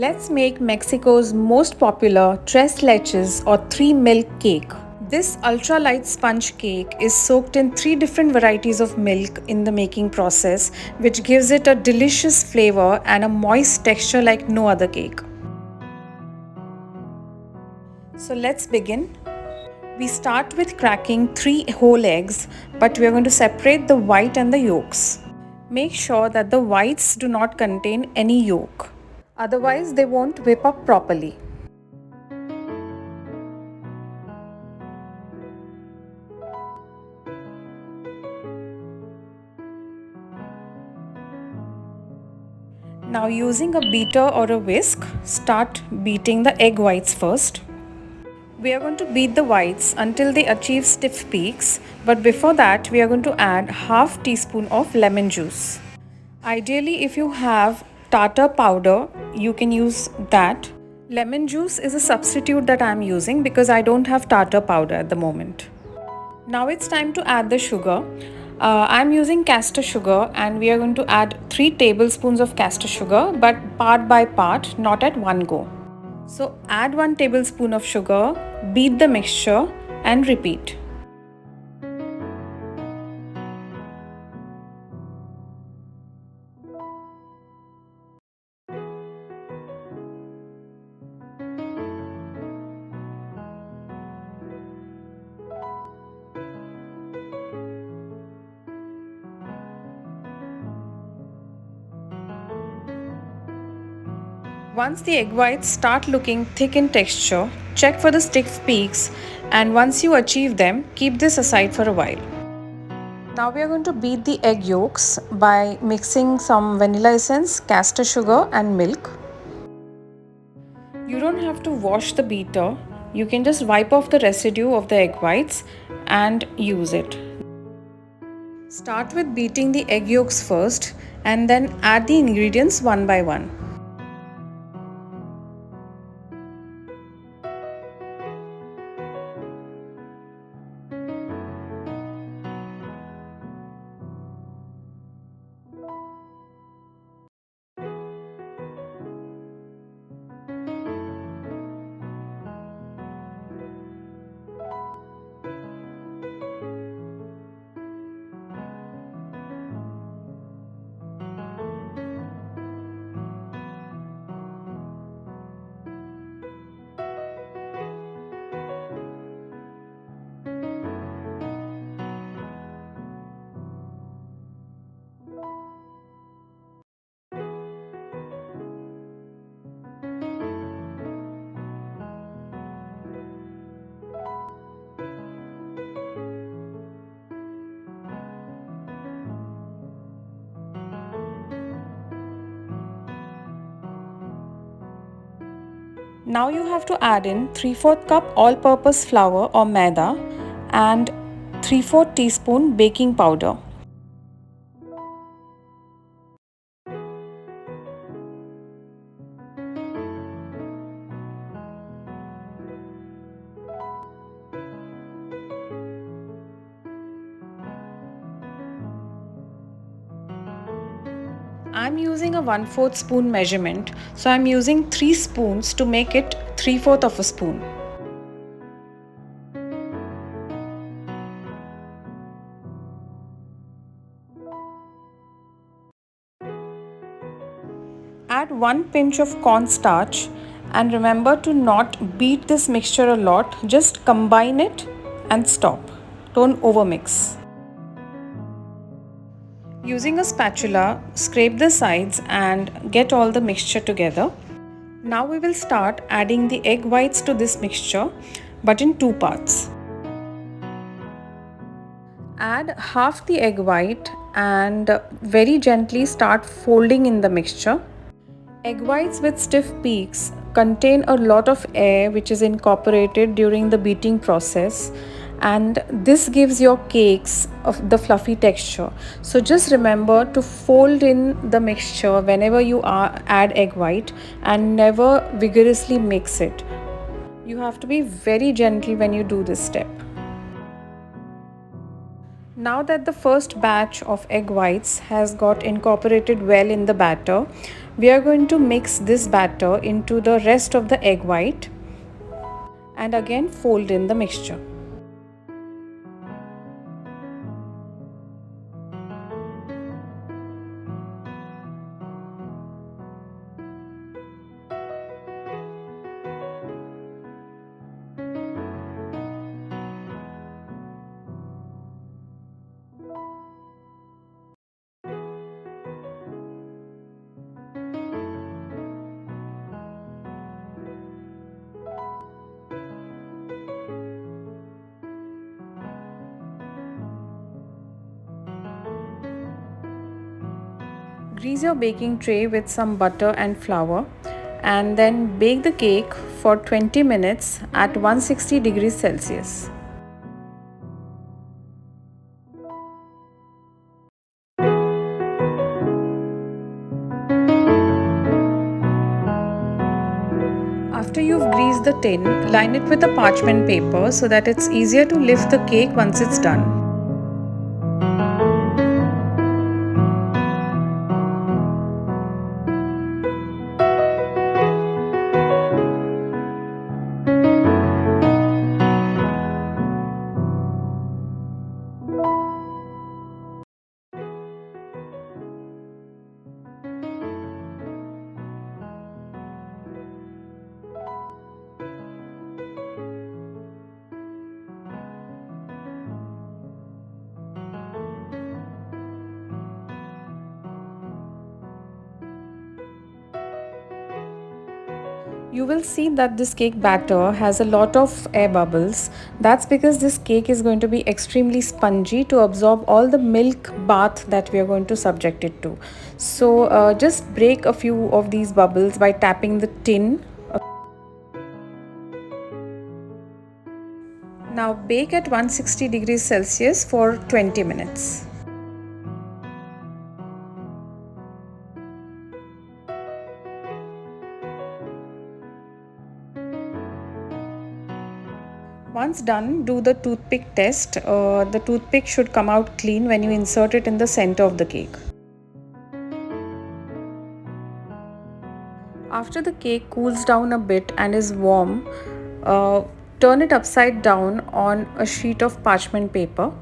Let's make Mexico's most popular Tres Leches or 3 milk cake. This ultra-light sponge cake is soaked in 3 different varieties of milk in the making process, which gives it a delicious flavor and a moist texture like no other cake. So let's begin. We start with cracking 3 whole eggs, but we are going to separate the white and the yolks. Make sure that the whites do not contain any yolk. Otherwise, they won't whip up properly. Now, using a beater or a whisk, start beating the egg whites first. We are going to beat the whites until they achieve stiff peaks, but before that, we are going to add half teaspoon of lemon juice. Ideally, if you have tartar powder, you can use that. Lemon juice is a substitute that I am using because I don't have tartar powder at the moment. Now it's time to add the sugar. I'm using castor sugar and we are going to add 3 tablespoons of castor sugar, but part by part, not at one go. So add 1 tablespoon of sugar, beat the mixture and repeat. Once the egg whites start looking thick in texture, check for the stiff peaks, and once you achieve them, keep this aside for a while. Now we are going to beat the egg yolks by mixing some vanilla essence, castor sugar and milk. You don't have to wash the beater, you can just wipe off the residue of the egg whites and use it. Start with beating the egg yolks first and then add the ingredients one by one. Now you have to add in 3/4 cup all-purpose flour or Maida and 3/4 teaspoon baking powder. I'm using a 1/4 spoon measurement, so I'm using 3 spoons to make it 3/4 of a spoon. Add 1 pinch of cornstarch and remember to not beat this mixture a lot, just combine it and stop. Don't overmix. Using a spatula, scrape the sides and get all the mixture together. Now we will start adding the egg whites to this mixture, but in 2 parts. Add half the egg white and very gently start folding in the mixture. Egg whites with stiff peaks contain a lot of air which is incorporated during the beating process, and this gives your cakes of the fluffy texture. So just remember to fold in the mixture whenever you add egg white and never vigorously mix it. You have to be very gentle when you do this step. Now that the first batch of egg whites has got incorporated well in the batter, We are going to mix this batter into the rest of the egg white and again fold in the mixture. Grease your baking tray with some butter and flour and then bake the cake for 20 minutes at 160 degrees Celsius. After you've greased the tin, line it with a parchment paper so that it's easier to lift the cake once it's done. You will see that this cake batter has a lot of air bubbles. That's because this cake is going to be extremely spongy to absorb all the milk bath that we are going to subject it to. So just break a few of these bubbles by tapping the tin. Now bake at 160 degrees Celsius for 20 minutes. Once done, do the toothpick test. The toothpick should come out clean when you insert it in the center of the cake. After the cake cools down a bit and is warm, uh, turn it upside down on a sheet of parchment paper.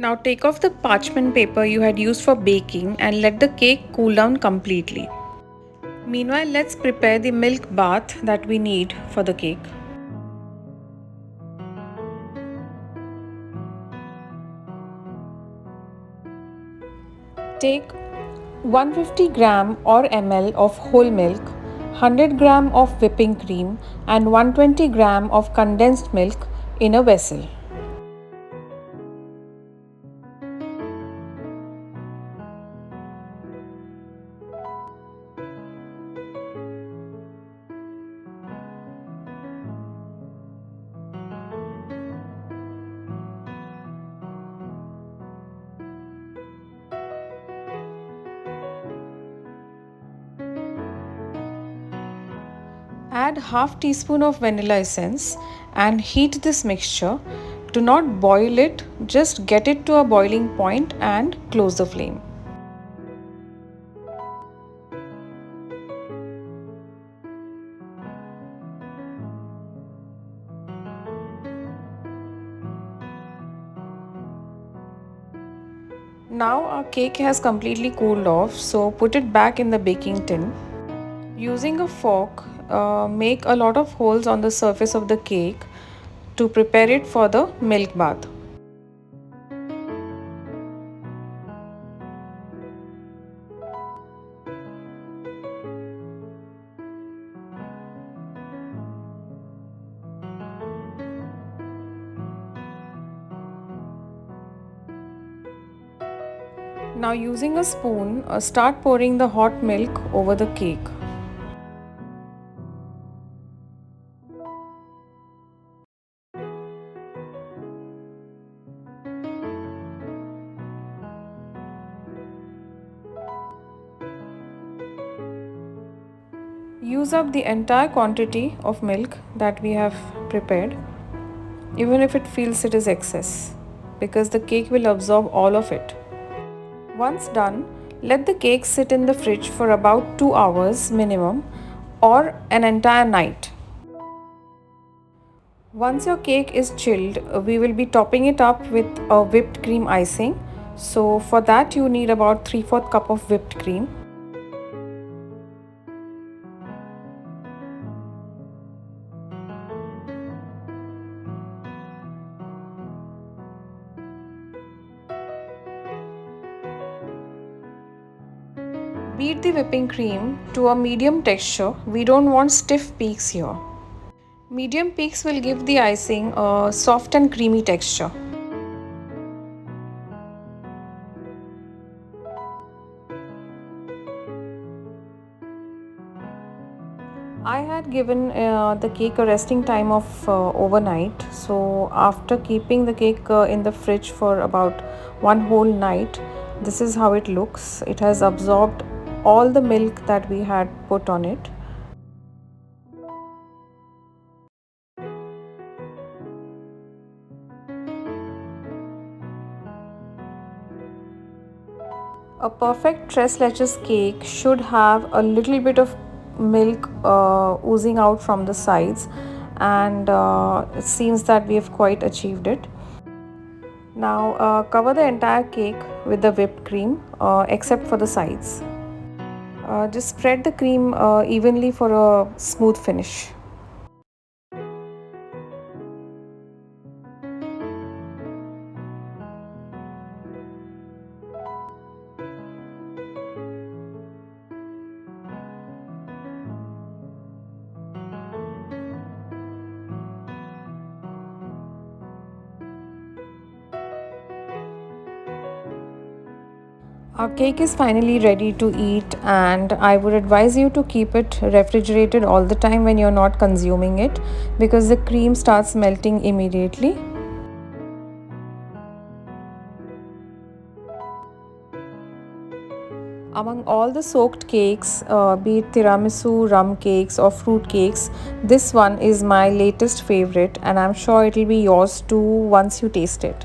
Now take off the parchment paper you had used for baking and let the cake cool down completely. Meanwhile, let's prepare the milk bath that we need for the cake. Take 150 gram or ml of whole milk, 100 gram of whipping cream and 120 gram of condensed milk in a vessel. Add half teaspoon of vanilla essence and heat this mixture. Do not boil it, just get it to a boiling point and close the flame. Now our cake has completely cooled off, so put it back in the baking tin. Using a fork, make a lot of holes on the surface of the cake to prepare it for the milk bath. Now using a spoon, start pouring the hot milk over the cake. Use up the entire quantity of milk that we have prepared, even if it feels it is excess, because the cake will absorb all of it. Once done, let the cake sit in the fridge for about 2 hours minimum or an entire night. Once your cake is chilled, we will be topping it up with a whipped cream icing. So for that you need about 3/4 cup of whipped cream. Beat the whipping cream to a medium texture. We don't want stiff peaks here. Medium peaks will give the icing a soft and creamy texture. I had given the cake a resting time of overnight. So after keeping the cake in the fridge for about one whole night, this is how it looks. It has absorbed all the milk that we had put on it. A perfect Tres Leches cake should have a little bit of milk oozing out from the sides, and it seems that we have quite achieved it. Now cover the entire cake with the whipped cream except for the sides. Just spread the cream evenly for a smooth finish. Our cake is finally ready to eat, and I would advise you to keep it refrigerated all the time when you're not consuming it, because the cream starts melting immediately. Among all the soaked cakes, be it tiramisu, rum cakes or fruit cakes, this one is my latest favorite, and I'm sure it will be yours too once you taste it.